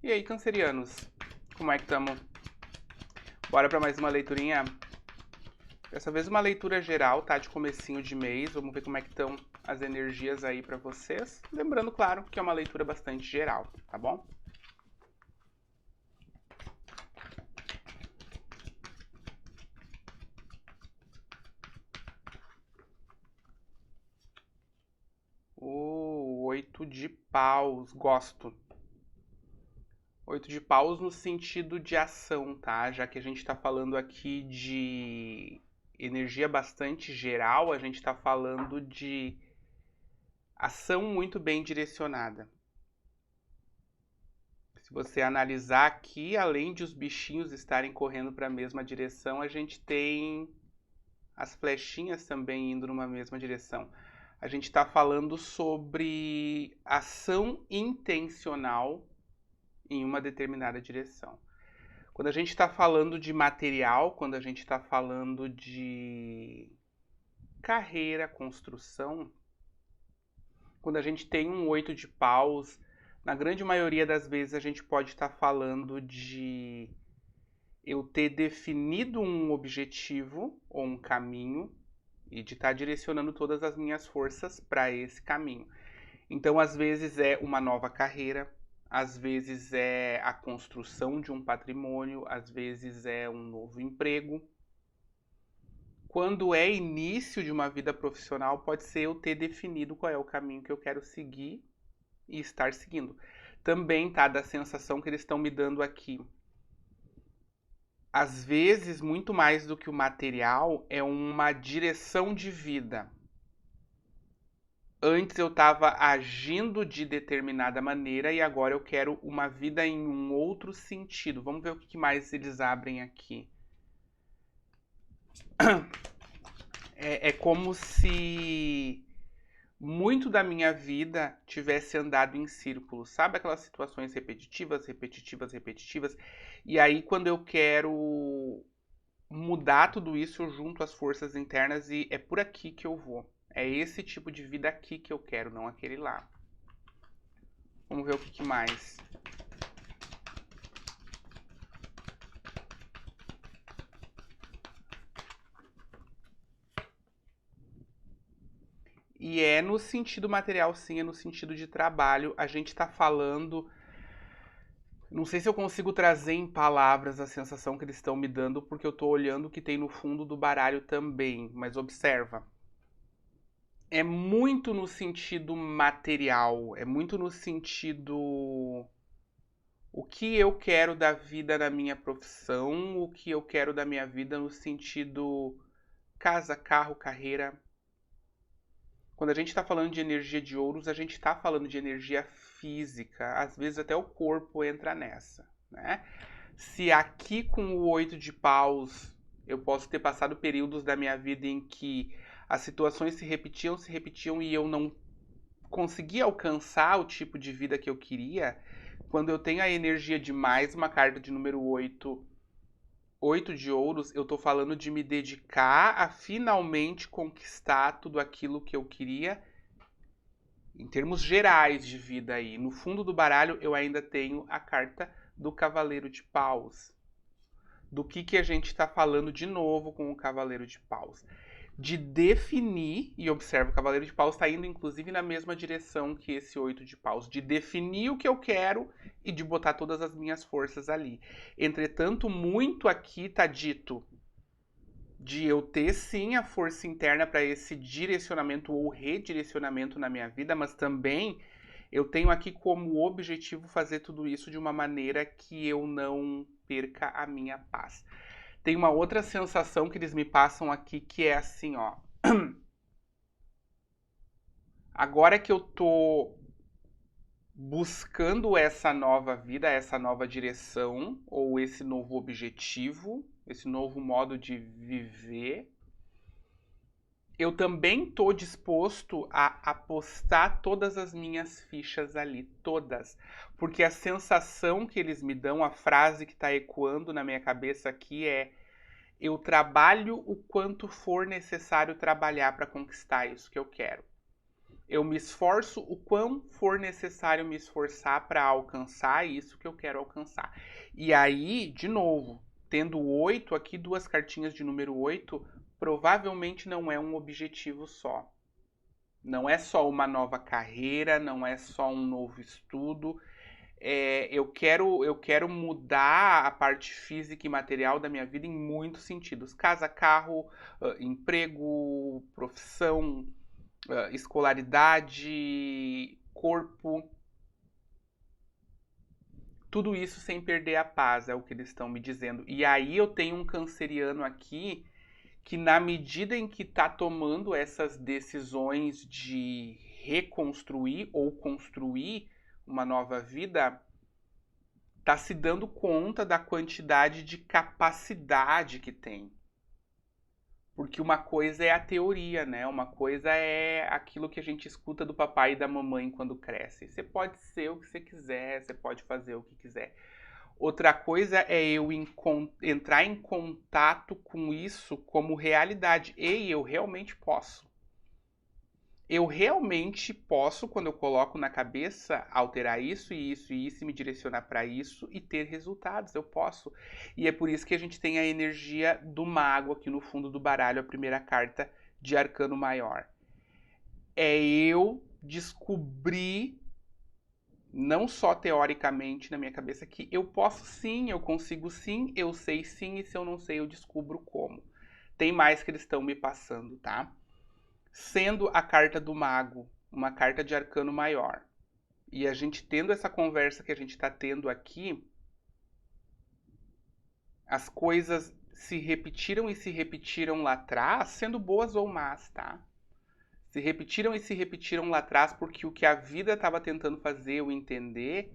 E aí, cancerianos? Como é que estamos? Bora para mais uma leiturinha? Dessa vez uma leitura geral, tá? De comecinho de mês. Vamos ver como é que estão as energias aí para vocês. Lembrando, claro, que é uma leitura bastante geral, tá bom? O 8 de paus, gosto. 8 de paus no sentido de ação, tá? Já que a gente tá falando aqui de energia bastante geral, a gente tá falando de ação muito bem direcionada. Se você analisar aqui, além de os bichinhos estarem correndo para a mesma direção, a gente tem as flechinhas também indo numa mesma direção. A gente está falando sobre ação intencional em uma determinada direção. Quando a gente está falando de material, quando a gente está falando de carreira, construção, quando a gente tem um 8 de paus, na grande maioria das vezes a gente pode estar falando de eu ter definido um objetivo ou um caminho e de estar direcionando todas as minhas forças para esse caminho. Então, às vezes é uma nova carreira, às vezes é a construção de um patrimônio, às vezes é um novo emprego. Quando é início de uma vida profissional, pode ser eu ter definido qual é o caminho que eu quero seguir e estar seguindo. Também tá da sensação que eles estão me dando aqui. Às vezes, muito mais do que o material, é uma direção de vida. Antes eu estava agindo de determinada maneira e agora eu quero uma vida em um outro sentido. Vamos ver o que mais eles abrem aqui. É como se muito da minha vida tivesse andado em círculos. Sabe aquelas situações repetitivas, repetitivas, repetitivas? E aí, quando eu quero mudar tudo isso, eu junto as forças internas e é por aqui que eu vou. É esse tipo de vida aqui que eu quero, não aquele lá. Vamos ver o que mais. E é no sentido material, sim, é no sentido de trabalho. A gente tá falando. Não sei se eu consigo trazer em palavras a sensação que eles estão me dando, porque eu tô olhando o que tem no fundo do baralho também. Mas observa. É muito no sentido material, é muito no sentido o que eu quero da vida na minha profissão, o que eu quero da minha vida no sentido casa, carro, carreira. Quando a gente está falando de energia de ouros, a gente está falando de energia física. Às vezes até o corpo entra nessa, né? Se aqui com o 8 de paus eu posso ter passado períodos da minha vida em que as situações se repetiam e eu não conseguia alcançar o tipo de vida que eu queria, quando eu tenho a energia de mais uma carta de número 8, 8 de ouros, eu tô falando de me dedicar a finalmente conquistar tudo aquilo que eu queria em termos gerais de vida aí. No fundo do baralho eu ainda tenho a carta do Cavaleiro de Paus. Do que a gente está falando de novo com o Cavaleiro de Paus? De definir, e observa, o Cavaleiro de Paus está indo inclusive na mesma direção que esse 8 de Paus, de definir o que eu quero e de botar todas as minhas forças ali. Entretanto, muito aqui está dito de eu ter sim a força interna para esse direcionamento ou redirecionamento na minha vida, mas também eu tenho aqui como objetivo fazer tudo isso de uma maneira que eu não perca a minha paz. Tem uma outra sensação que eles me passam aqui que é assim, ó. Agora que eu tô buscando essa nova vida, essa nova direção, ou esse novo objetivo, esse novo modo de viver, eu também tô disposto a apostar todas as minhas fichas ali, todas. Porque a sensação que eles me dão, a frase que tá ecoando na minha cabeça aqui é: eu trabalho o quanto for necessário trabalhar para conquistar isso que eu quero. Eu me esforço o quão for necessário me esforçar para alcançar isso que eu quero alcançar. E aí, de novo, tendo 8 aqui, duas cartinhas de número 8, provavelmente não é um objetivo só. Não é só uma nova carreira, não é só um novo estudo. Eu quero mudar a parte física e material da minha vida em muitos sentidos. Casa, carro, emprego, profissão, escolaridade, corpo, tudo isso sem perder a paz, é o que eles estão me dizendo. E aí eu tenho um canceriano aqui que, na medida em que está tomando essas decisões de reconstruir ou construir uma nova vida, está se dando conta da quantidade de capacidade que tem. Porque uma coisa é a teoria, né? Uma coisa é aquilo que a gente escuta do papai e da mamãe quando cresce. Você pode ser o que você quiser, você pode fazer o que quiser. Outra coisa é eu entrar em contato com isso como realidade. Ei, eu realmente posso. Eu realmente posso, quando eu coloco na cabeça, alterar isso e isso e isso, e me direcionar para isso e ter resultados. Eu posso. E é por isso que a gente tem a energia do mago aqui no fundo do baralho, a primeira carta de arcano maior. É eu descobrir, não só teoricamente na minha cabeça, que eu posso sim, eu consigo sim, eu sei sim, e se eu não sei, eu descubro como. Tem mais que eles estão me passando, tá? Sendo a carta do mago uma carta de arcano maior, e a gente tendo essa conversa que a gente está tendo aqui, as coisas se repetiram e se repetiram lá atrás, sendo boas ou más, tá? Se repetiram e se repetiram lá atrás porque o que a vida estava tentando fazer eu entender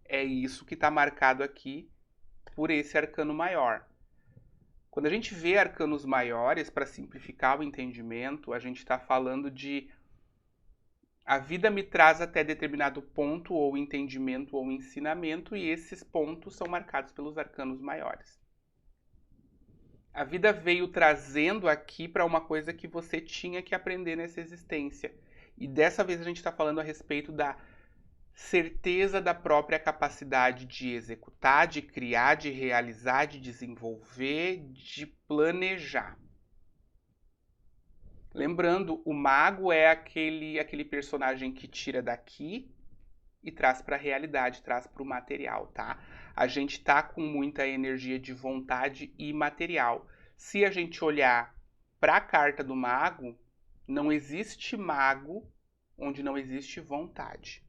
é isso que está marcado aqui por esse arcano maior. Quando a gente vê arcanos maiores, para simplificar o entendimento, a gente está falando de a vida me traz até determinado ponto, ou entendimento, ou ensinamento, e esses pontos são marcados pelos arcanos maiores. A vida veio trazendo aqui para uma coisa que você tinha que aprender nessa existência. E dessa vez a gente está falando a respeito da certeza da própria capacidade de executar, de criar, de realizar, de desenvolver, de planejar. Lembrando, o mago é aquele personagem que tira daqui e traz para a realidade, traz para o material, tá? A gente tá com muita energia de vontade e material. Se a gente olhar para a carta do mago, não existe mago onde não existe vontade.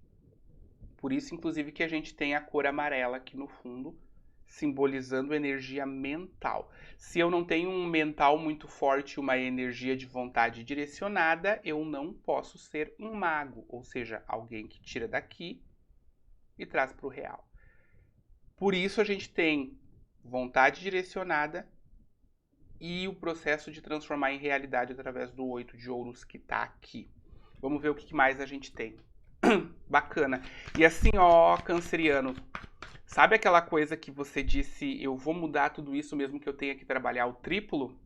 Por isso, inclusive, que a gente tem a cor amarela aqui no fundo, simbolizando energia mental. Se eu não tenho um mental muito forte, uma energia de vontade direcionada, eu não posso ser um mago, ou seja, alguém que tira daqui e traz para o real. Por isso a gente tem vontade direcionada e o processo de transformar em realidade através do 8 de ouros que está aqui. Vamos ver o que mais a gente tem. Bacana. E assim, ó, canceriano, sabe aquela coisa que você disse, eu vou mudar tudo isso mesmo que eu tenha que trabalhar o triplo?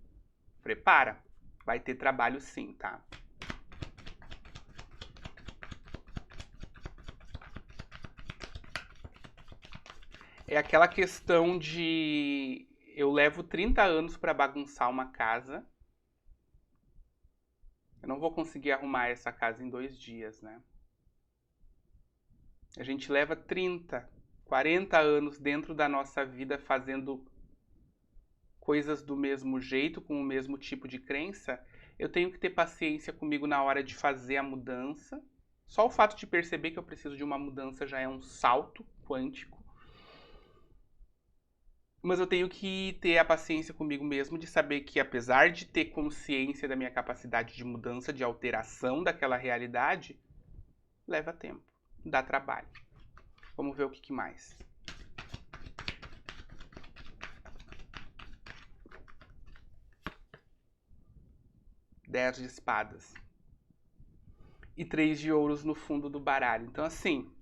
Prepara, vai ter trabalho sim, tá? É aquela questão de eu levo 30 anos para bagunçar uma casa. Eu não vou conseguir arrumar essa casa em 2 dias, né? A gente leva 30, 40 anos dentro da nossa vida fazendo coisas do mesmo jeito, com o mesmo tipo de crença. Eu tenho que ter paciência comigo na hora de fazer a mudança. Só o fato de perceber que eu preciso de uma mudança já é um salto quântico. Mas eu tenho que ter a paciência comigo mesmo de saber que, apesar de ter consciência da minha capacidade de mudança, de alteração daquela realidade, leva tempo, dá trabalho. Vamos ver o que mais. Dez de espadas. E 3 de ouros no fundo do baralho. Então, assim,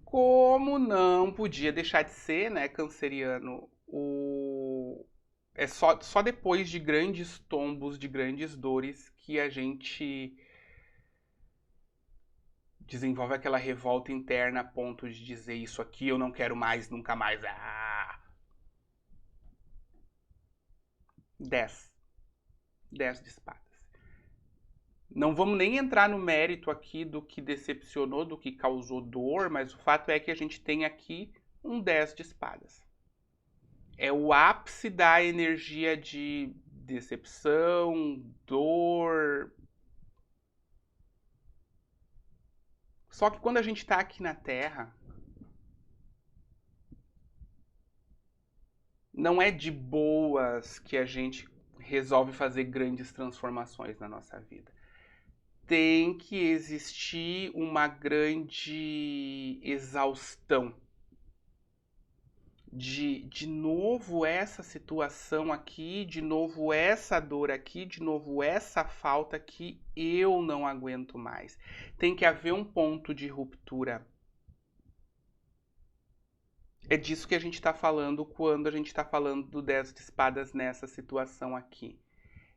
como não podia deixar de ser, né, canceriano, é só depois de grandes tombos, de grandes dores, que a gente desenvolve aquela revolta interna a ponto de dizer isso aqui eu não quero mais, nunca mais. 10. 10 de espadas. Não vamos nem entrar no mérito aqui do que decepcionou, do que causou dor, mas o fato é que a gente tem aqui um 10 de espadas. É o ápice da energia de decepção, dor. Só que quando a gente está aqui na Terra, não é de boas que a gente resolve fazer grandes transformações na nossa vida. Tem que existir uma grande exaustão. De novo essa situação aqui, de novo essa dor aqui, de novo essa falta aqui, eu não aguento mais. Tem que haver um ponto de ruptura. É disso que a gente está falando quando a gente está falando do 10 de espadas nessa situação aqui.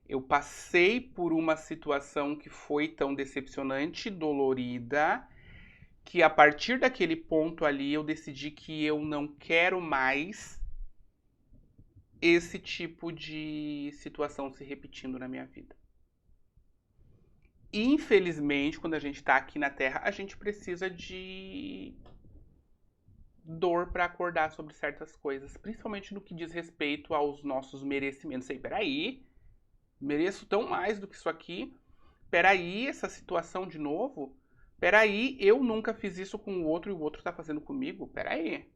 Eu passei por uma situação que foi tão decepcionante, dolorida, que a partir daquele ponto ali eu decidi que eu não quero mais esse tipo de situação se repetindo na minha vida. Infelizmente, quando a gente está aqui na Terra, a gente precisa de dor para acordar sobre certas coisas, principalmente no que diz respeito aos nossos merecimentos. Ei, peraí, mereço tão mais do que isso aqui. Peraí, essa situação de novo. Peraí, eu nunca fiz isso com o outro e o outro tá fazendo comigo. Peraí.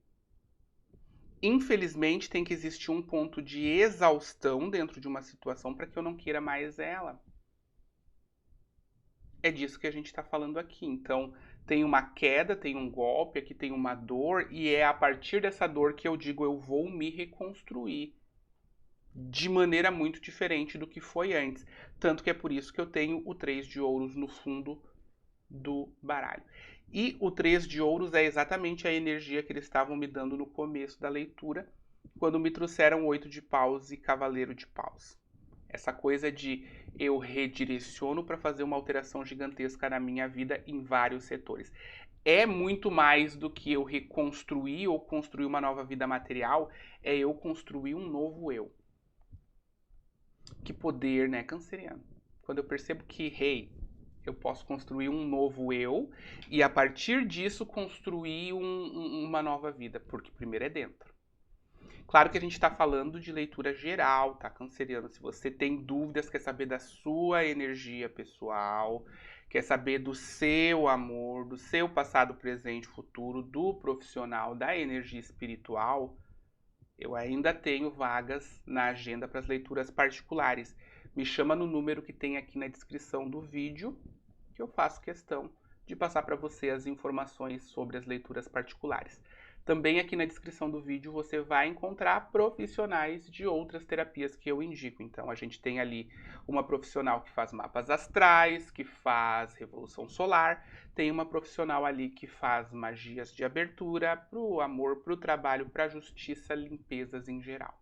Infelizmente, tem que existir um ponto de exaustão dentro de uma situação para que eu não queira mais ela. É disso que a gente está falando aqui. Então, tem uma queda, tem um golpe, aqui tem uma dor, e é a partir dessa dor que eu digo, eu vou me reconstruir de maneira muito diferente do que foi antes. Tanto que é por isso que eu tenho o 3 de ouros no fundo do baralho. E o 3 de ouros é exatamente a energia que eles estavam me dando no começo da leitura, quando me trouxeram 8 de paus e cavaleiro de paus. Essa coisa de eu redireciono para fazer uma alteração gigantesca na minha vida em vários setores. É muito mais do que eu reconstruir ou construir uma nova vida material, é eu construir um novo eu. Que poder, né, canceriano? Quando eu percebo que, hey, eu posso construir um novo eu e a partir disso construir uma nova vida, porque primeiro é dentro. Claro que a gente está falando de leitura geral, tá, canceriano? Se você tem dúvidas, quer saber da sua energia pessoal, quer saber do seu amor, do seu passado, presente, futuro, do profissional, da energia espiritual, eu ainda tenho vagas na agenda para as leituras particulares. Me chama no número que tem aqui na descrição do vídeo, que eu faço questão de passar para você as informações sobre as leituras particulares. Também aqui na descrição do vídeo você vai encontrar profissionais de outras terapias que eu indico. Então a gente tem ali uma profissional que faz mapas astrais, que faz revolução solar, tem uma profissional ali que faz magias de abertura para o amor, para o trabalho, para a justiça, limpezas em geral.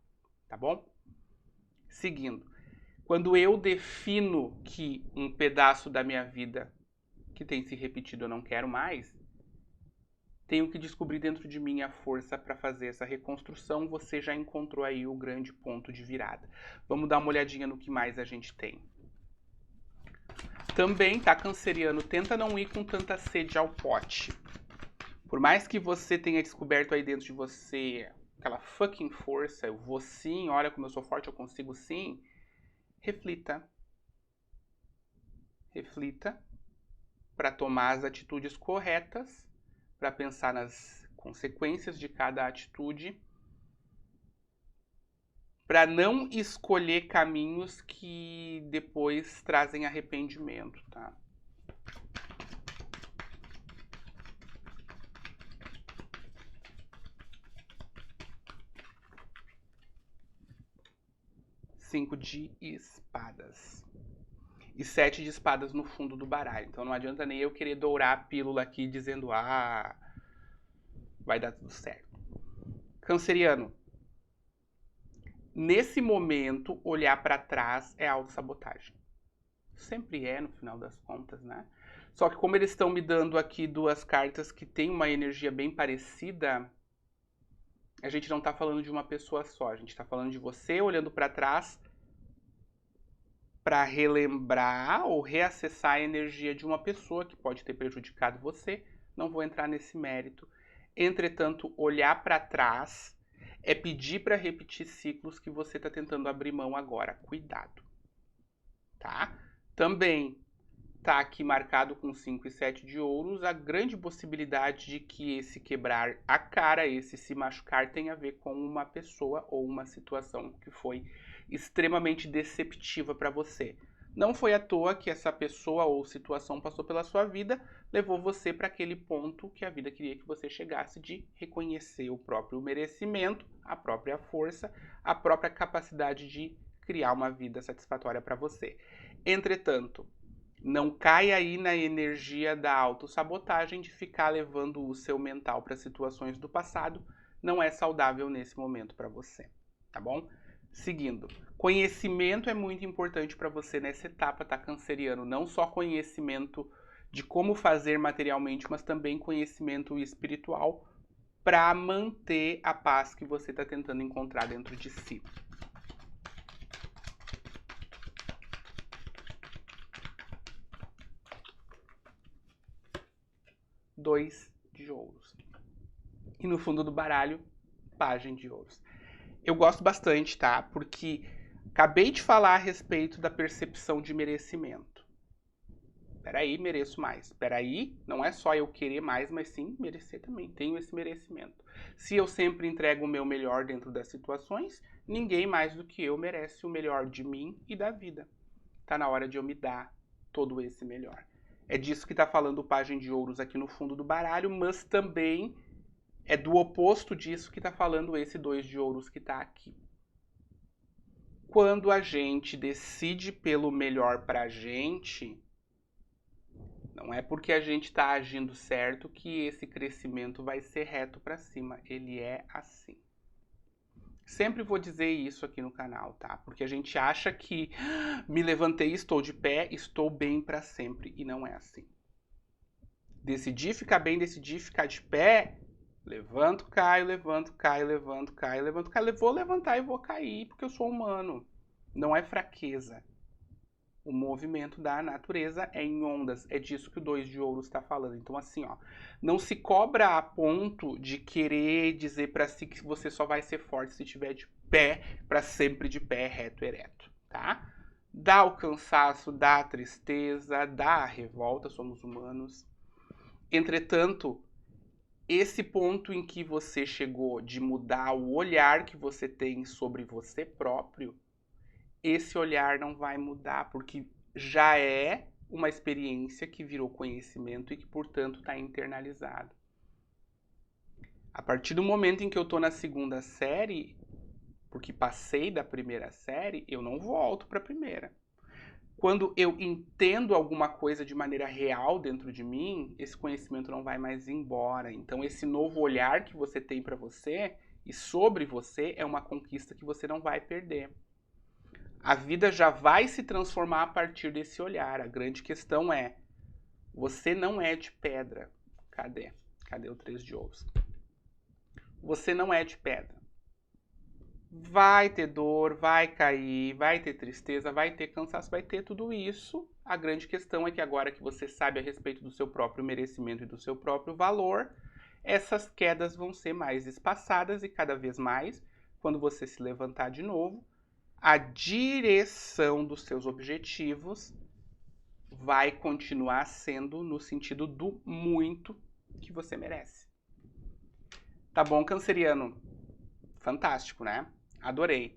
Tá bom? Seguindo. Quando eu defino que um pedaço da minha vida que tem se repetido eu não quero mais, tenho que descobrir dentro de mim a força para fazer essa reconstrução. Você já encontrou aí o grande ponto de virada. Vamos dar uma olhadinha no que mais a gente tem. Também, tá, canceriano, tenta não ir com tanta sede ao pote. Por mais que você tenha descoberto aí dentro de você aquela fucking força, eu vou sim, olha como eu sou forte, eu consigo sim. Reflita. Reflita para tomar as atitudes corretas, para pensar nas consequências de cada atitude, para não escolher caminhos que depois trazem arrependimento, tá? Cinco de espadas. E 7 de espadas no fundo do baralho. Então não adianta nem eu querer dourar a pílula aqui dizendo, vai dar tudo certo. Canceriano, nesse momento, olhar para trás é autossabotagem. Sempre é, no final das contas, né? Só que como eles estão me dando aqui duas cartas que têm uma energia bem parecida, a gente não tá falando de uma pessoa só. A gente tá falando de você olhando para trás para relembrar ou reacessar a energia de uma pessoa que pode ter prejudicado você. Não vou entrar nesse mérito. Entretanto, olhar para trás é pedir para repetir ciclos que você está tentando abrir mão agora. Cuidado, tá? Também tá aqui marcado com 5 e 7 de ouros a grande possibilidade de que esse quebrar a cara, esse se machucar, tenha a ver com uma pessoa ou uma situação que foi extremamente deceptiva para você. Não foi à toa que essa pessoa ou situação passou pela sua vida, levou você para aquele ponto que a vida queria que você chegasse de reconhecer o próprio merecimento, a própria força, a própria capacidade de criar uma vida satisfatória para você. Entretanto, não caia aí na energia da autossabotagem de ficar levando o seu mental para situações do passado. Não é saudável nesse momento para você, tá bom? Seguindo, conhecimento é muito importante para você nessa etapa, tá, canceriano? Não só conhecimento de como fazer materialmente, mas também conhecimento espiritual para manter a paz que você está tentando encontrar dentro de si. Dois de ouros. E no fundo do baralho, Pagem de ouros. Eu gosto bastante, tá? Porque acabei de falar a respeito da percepção de merecimento. Peraí, mereço mais. Peraí, não é só eu querer mais, mas sim merecer também. Tenho esse merecimento. Se eu sempre entrego o meu melhor dentro das situações, ninguém mais do que eu merece o melhor de mim e da vida. Tá na hora de eu me dar todo esse melhor. É disso que tá falando o Pagem de ouros aqui no fundo do baralho, mas também é do oposto disso que tá falando esse 2 de ouros que tá aqui. Quando a gente decide pelo melhor pra gente, não é porque a gente tá agindo certo que esse crescimento vai ser reto pra cima. Ele é assim. Sempre vou dizer isso aqui no canal, tá? Porque a gente acha que me levantei, estou de pé, estou bem pra sempre. E não é assim. Decidi ficar bem, decidi ficar de pé, levanto, caio, levanto, caio, levanto, caio, levanto, caio. Vou levantar e vou cair, porque eu sou humano. Não é fraqueza. O movimento da natureza é em ondas. É disso que o 2 de ouros está falando. Então, assim, ó, não se cobra a ponto de querer dizer para si que você só vai ser forte se estiver de pé, para sempre de pé, reto, ereto, tá? Dá o cansaço, dá a tristeza, dá a revolta, somos humanos. Entretanto, esse ponto em que você chegou de mudar o olhar que você tem sobre você próprio, esse olhar não vai mudar, porque já é uma experiência que virou conhecimento e que, portanto, está internalizado. A partir do momento em que eu estou na segunda série, porque passei da primeira série, eu não volto para a primeira. Quando eu entendo alguma coisa de maneira real dentro de mim, esse conhecimento não vai mais embora. Então, esse novo olhar que você tem para você e sobre você é uma conquista que você não vai perder. A vida já vai se transformar a partir desse olhar. A grande questão é, você não é de pedra. Cadê? Cadê o 3 de ouros? Você não é de pedra. Vai ter dor, vai cair, vai ter tristeza, vai ter cansaço, vai ter tudo isso. A grande questão é que agora que você sabe a respeito do seu próprio merecimento e do seu próprio valor, essas quedas vão ser mais espaçadas e cada vez mais, quando você se levantar de novo, a direção dos seus objetivos vai continuar sendo no sentido do muito que você merece. Tá bom, canceriano? Fantástico, né? Adorei.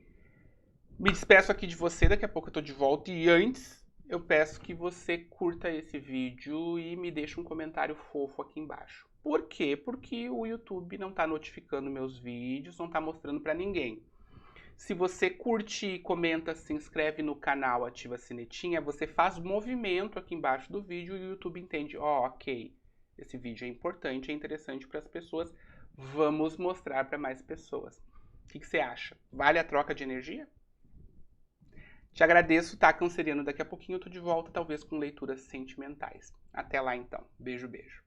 Me despeço aqui de você, daqui a pouco eu tô de volta. E antes, eu peço que você curta esse vídeo e me deixe um comentário fofo aqui embaixo. Por quê? Porque o YouTube não tá notificando meus vídeos, não tá mostrando pra ninguém. Se você curte, comenta, se inscreve no canal, ativa a sinetinha, você faz movimento aqui embaixo do vídeo e o YouTube entende, ó, ok, esse vídeo é importante, é interessante para as pessoas, vamos mostrar para mais pessoas. O que você acha? Vale a troca de energia? Te agradeço, tá, canceriano? Daqui a pouquinho eu tô de volta, talvez com leituras sentimentais. Até lá então. Beijo, beijo.